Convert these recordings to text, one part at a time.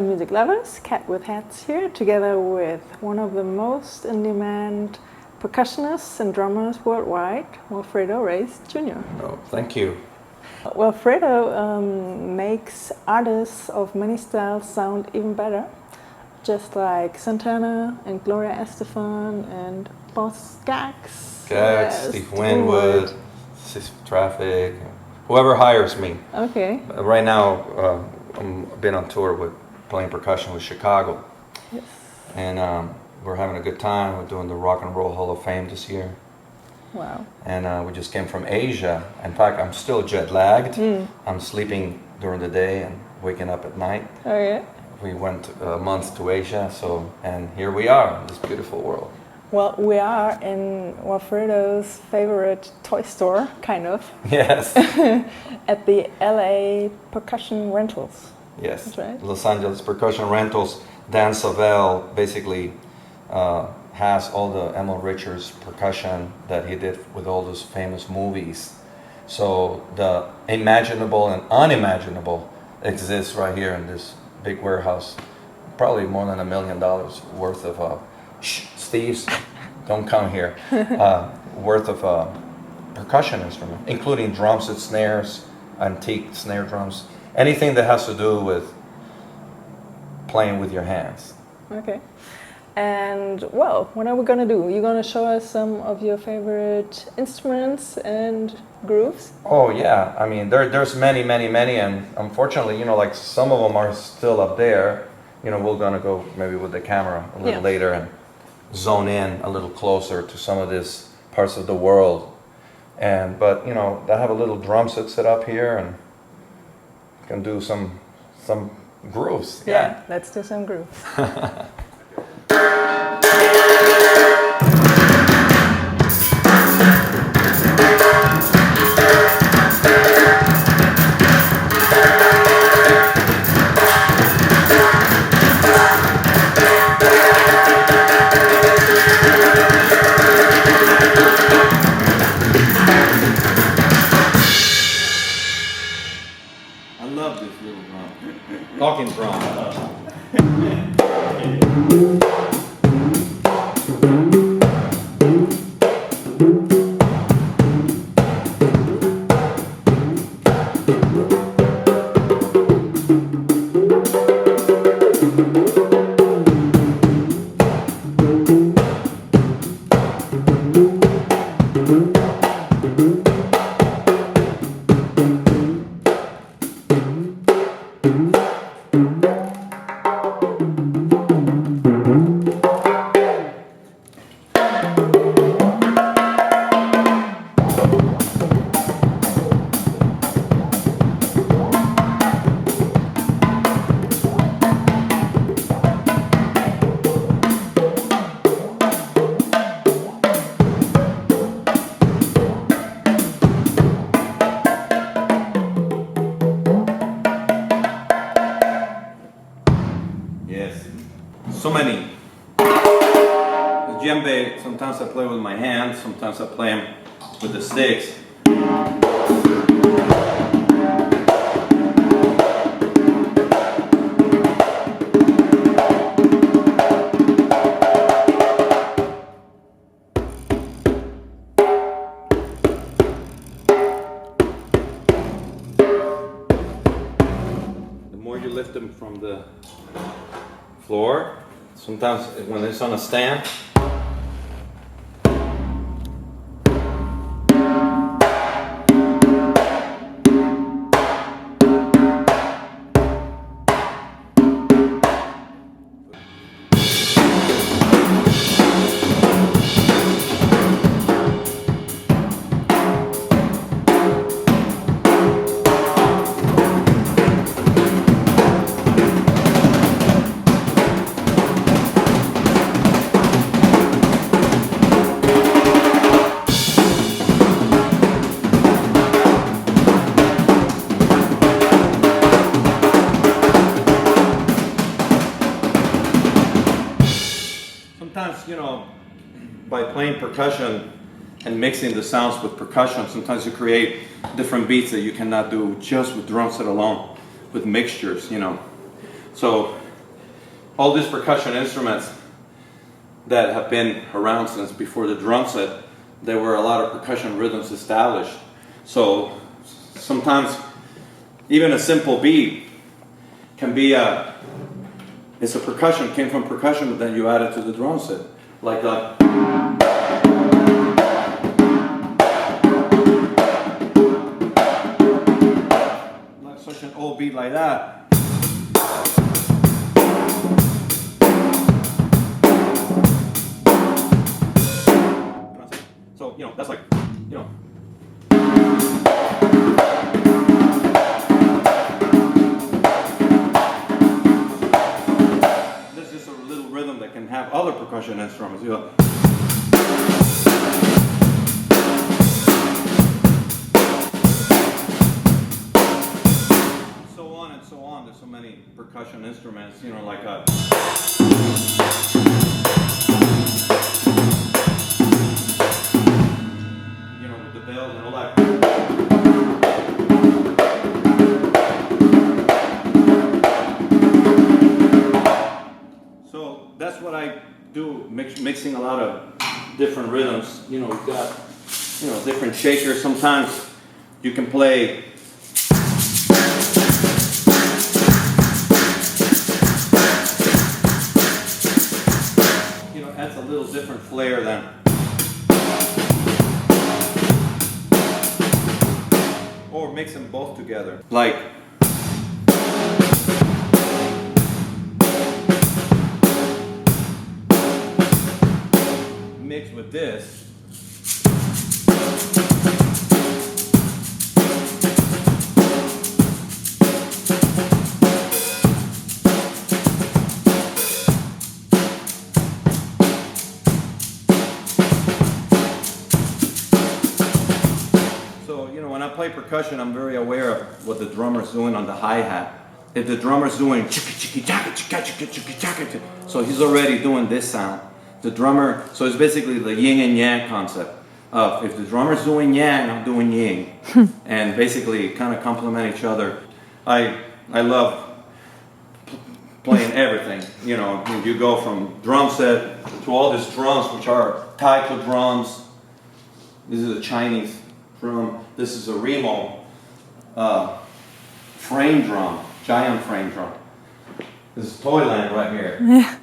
music lovers, Cat with Hats here, together with one of the most in-demand percussionists and drummers worldwide, Walfredo Reyes Jr. Oh, thank you. Walfredo makes artists of many styles sound even better, just like Santana and Gloria Estefan and Boss Gax, Steve Winwood, Traffic, whoever hires me. Okay. Right now, I've been on tour with playing percussion with Chicago. Yes. And we're having a good time. We're doing the Rock and Roll Hall of Fame this year. Wow. And we just came from Asia. In fact, I'm still jet lagged. I'm sleeping during the day and waking up at night. Oh yeah. We went a month to Asia, and here we are in this beautiful world. Well, we are in Walfredo's favorite toy store, kind of. Yes. At the LA Percussion Rentals. Yes. That's right. Los Angeles Percussion Rentals. Dan Savell basically has all the Emil Richards percussion that he did with all those famous movies. So the imaginable and unimaginable exists right here in this big warehouse. Probably more than $1 million worth of Steve's, don't come here, worth of percussion instrument, including drums and snares, antique snare drums, anything that has to do with playing with your hands. Okay. And well, what are we gonna do? You're gonna show us some of your favorite instruments and grooves? Oh yeah, I mean there's many, and unfortunately, like some of them are still up there. We're gonna go maybe with the camera a little later and zone in a little closer to some of these parts of the world. But I have a little drum set up here and can do some grooves. Yeah, let's do some grooves. I love this little drum. Talking drum. So many. The djembe, sometimes I play with my hands, sometimes I play them with the sticks. The more you lift them from the floor, sometimes when it's on a stand, by playing percussion and mixing the sounds with percussion, sometimes you create different beats that you cannot do just with drum set alone, with mixtures, So all these percussion instruments that have been around since before the drum set, there were a lot of percussion rhythms established. So sometimes even a simple beat can be it's a percussion, came from percussion, but then you add it to the drum set. Like that. Like such an old beat like that. So, you know, that's like, you know. This is a little rhythm that can have other percussion instruments, you know. So on and so on. There's so many percussion instruments, you know, like a. And all that. So that's what I do, mixing a lot of different rhythms. You know, we've got, you know, different shakers. Sometimes you can play. You know, adds a little different flair than. Or mix them both together. Like mix with this. When I play percussion, I'm very aware of what the drummer's doing on the hi-hat. If the drummer's doing so he's already doing this sound. The drummer, so it's basically the yin and yang concept of if the drummer's doing yang, I'm doing yin. And basically kind of complement each other. I love playing everything. You know, you go from drum set to all these drums, which are taiko drums. This is a Chinese drum. This is a Remo frame drum, giant frame drum. This is Toyland right here. Yeah.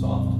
Soft.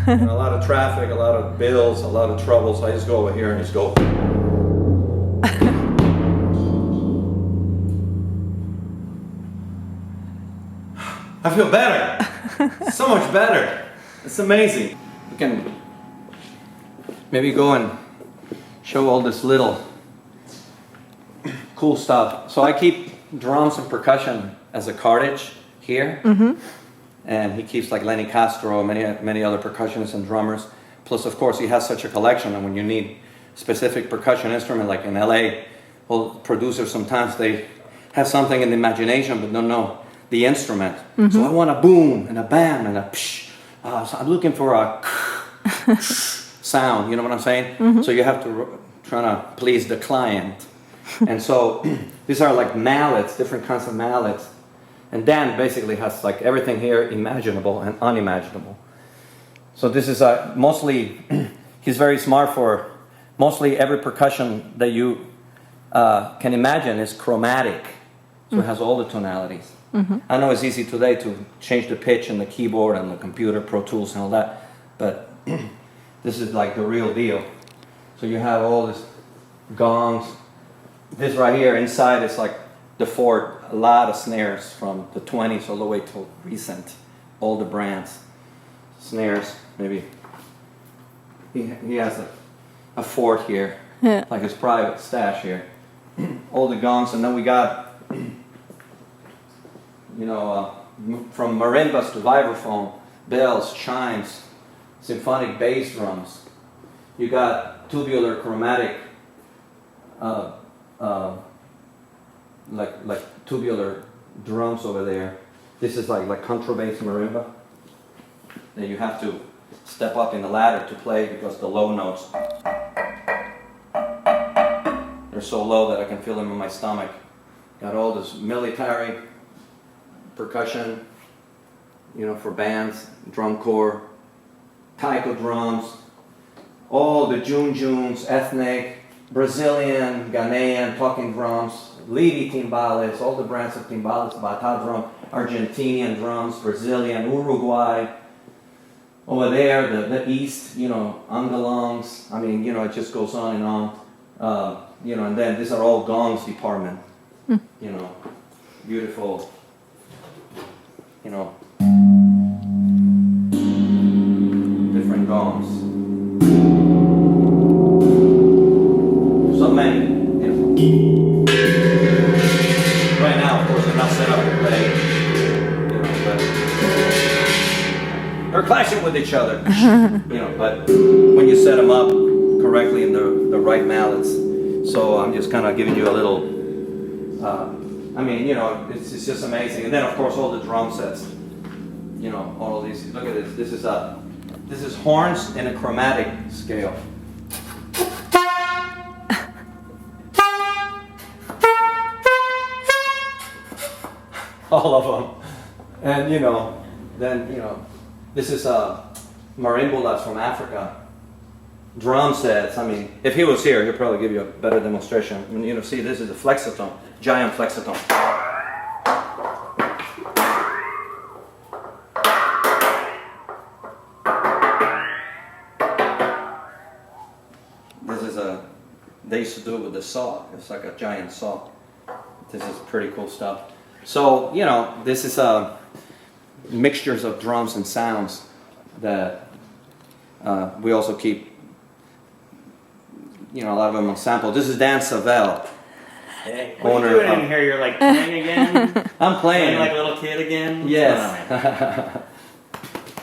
And a lot of traffic, a lot of bills, a lot of troubles. I just go over here and just go. I feel better. So much better. It's amazing. We can maybe go and show all this little cool stuff. So I keep drums and percussion as a cartridge here. Mm-hmm. And he keeps like Lenny Castro, many other percussionists and drummers. Plus, of course, he has such a collection. And when you need specific percussion instrument, like in LA, well, producers sometimes they have something in the imagination, but don't know the instrument. Mm-hmm. So I want a boom and a bam and a psh. So I'm looking for a sound. You know what I'm saying? Mm-hmm. So you have to try to please the client. And so these are like mallets, different kinds of mallets. And Dan basically has like everything here imaginable and unimaginable. So this is mostly, he's very smart for mostly every percussion that you can imagine is chromatic, so it has all the tonalities. I know it's easy today to change the pitch and the keyboard and the computer, Pro Tools and all that, but this is like the real deal. So you have all this gongs. This right here inside is like the Ford, a lot of snares from the 20s all the way till recent, all the brands. Snares, maybe. He has a Ford here, like his private stash here. All the gongs, and then we got, from marimbas to vibraphone, bells, chimes, symphonic bass drums. You got tubular chromatic, like tubular drums over there. This is like contrabass marimba. That you have to step up in the ladder to play because the low notes, they're so low that I can feel them in my stomach. Got all this military percussion, for bands, drum corps, taiko drums, all the junjuns, ethnic, Brazilian, Ghanaian, talking drums, Lidi timbales, all the brands of timbales, bata drum, Argentinian drums, Brazilian, Uruguay. Over there, the East, angalongs. I mean, it just goes on and on. And then these are all gongs department. Beautiful. Different gongs. So many. Right now, of course, they're not set up to play. But they're clashing with each other. But when you set them up correctly in the right mallets. So I'm just kind of giving you a little. It's just amazing. And then of course all the drum sets. All of these. Look at this. This is horns in a chromatic scale. All of them. And this is marimbolas from Africa. Drum sets. I mean, if he was here, he'd probably give you a better demonstration. See, this is a flexotone, giant flexotone. They used to do it with the saw. It's like a giant saw. This is pretty cool stuff. So, this is mixtures of drums and sounds that we also keep, a lot of them on sample. This is Dan Savell. Hey, what are you doing in here? You're like playing again? I'm playing. Like a little kid again? Yes.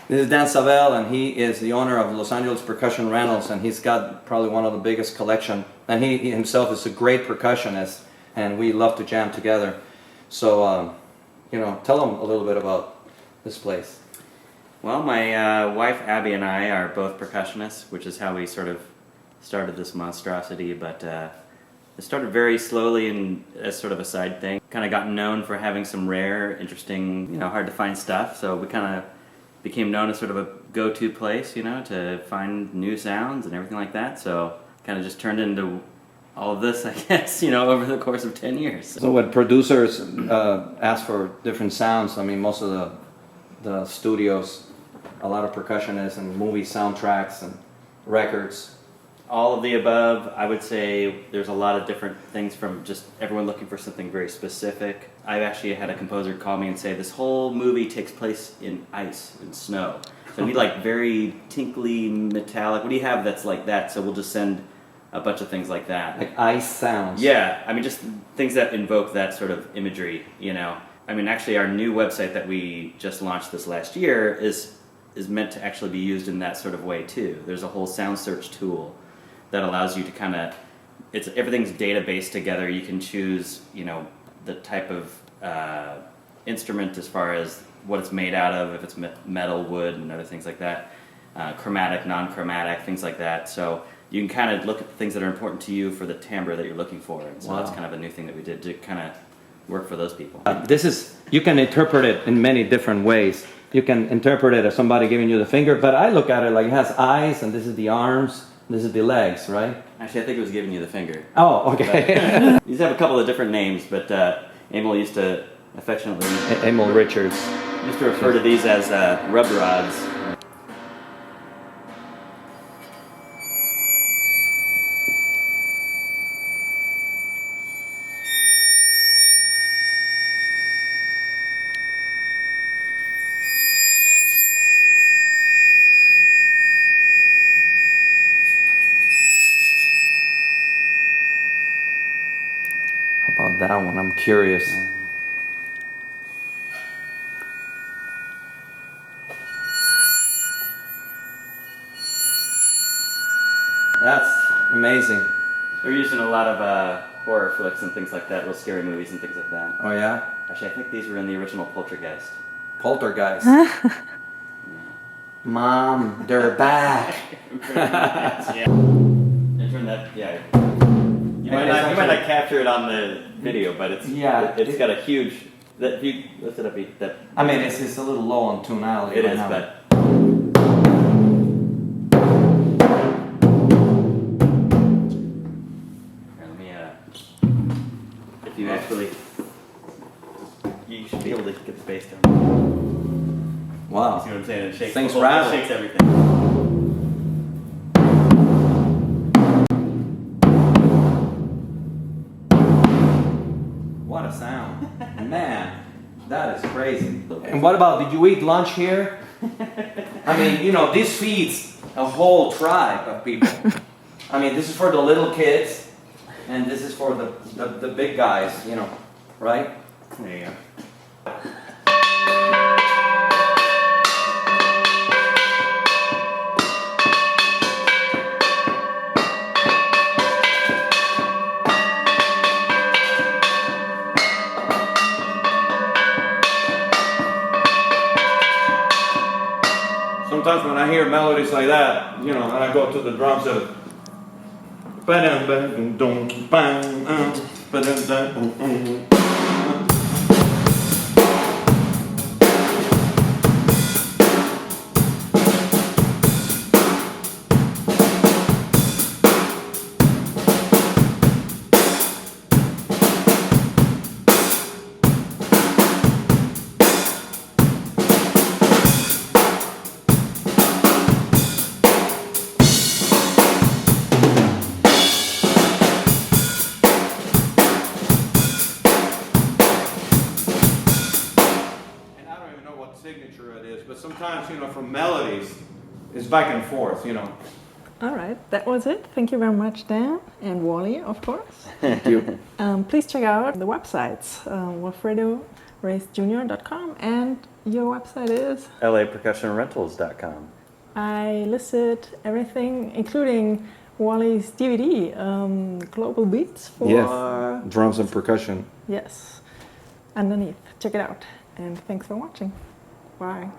This is Dan Savell, and he is the owner of Los Angeles Percussion Rentals, and he's got probably one of the biggest collection. And he himself is a great percussionist, and we love to jam together. So, tell them a little bit about this place. Well, my wife Abby and I are both percussionists, which is how we sort of started this monstrosity, but it started very slowly and as sort of a side thing. Kind of gotten known for having some rare, interesting, hard to find stuff, so we kind of became known as sort of a go-to place, to find new sounds and everything like that. So kind of just turned into all of this, I guess, over the course of 10 years. So when producers ask for different sounds, I mean, most of the studios, a lot of percussionists and movie soundtracks and records. All of the above. I would say there's a lot of different things, from just everyone looking for something very specific. I've actually had a composer call me and say this whole movie takes place in ice and snow. So I need like very tinkly, metallic. What do you have that's like that? So we'll just send a bunch of things like that. Like ice sounds. Yeah, I mean just things that invoke that sort of imagery, I mean actually our new website that we just launched this last year is meant to actually be used in that sort of way too. There's a whole sound search tool that allows you to kind of, everything's database together. You can choose, the type of instrument as far as what it's made out of, if it's metal, wood, and other things like that. Chromatic, non-chromatic, things like that. So you can kind of look at the things that are important to you for the timbre that you're looking for. And so that's kind of a new thing that we did to kind of work for those people. You can interpret it in many different ways. You can interpret it as somebody giving you the finger, but I look at it like it has eyes, and this is the arms, This is the legs, right? Actually, I think it was giving you the finger. Oh, okay. These have a couple of different names, but Emil used to affectionately Emil Richards. used to refer to these as rub rods. How about that one? I'm curious. That's amazing. They're used in a lot of horror flicks and things like that, real scary movies and things like that. Oh yeah? Actually, I think these were in the original Poltergeist. Poltergeist. Mom, they're back. Yeah. And turn that, yeah. You might not capture it on the video, but it's it's got a huge. That if you lift it up, that. I mean, it's a little low on tonality. It right is, now. but. Here, let me. If you actually, you should be able to get the bass down. Wow. See what I'm saying? It shakes. Things the whole, rattle. It shakes everything. What a sound. Man, that is crazy. And what about, did you eat lunch here? I mean, you know, this feeds a whole tribe of people. I mean, this is for the little kids, and this is for the big guys, you know, right? There you go. Sometimes when I hear melodies like that, you know, and I go to the drum set. Signature it is, but sometimes, you know, from melodies, it's back and forth, you know. All right, that was it. Thank you very much, Dan, and Wally, of course. Thank you. Please check out the websites, WalfredoReyesJr.com, and your website is? LAPercussionrentals.com. I listed everything, including Wally's DVD, Global Beats for... Drums and percussion. Yes, underneath. Check it out. And thanks for watching. Bye.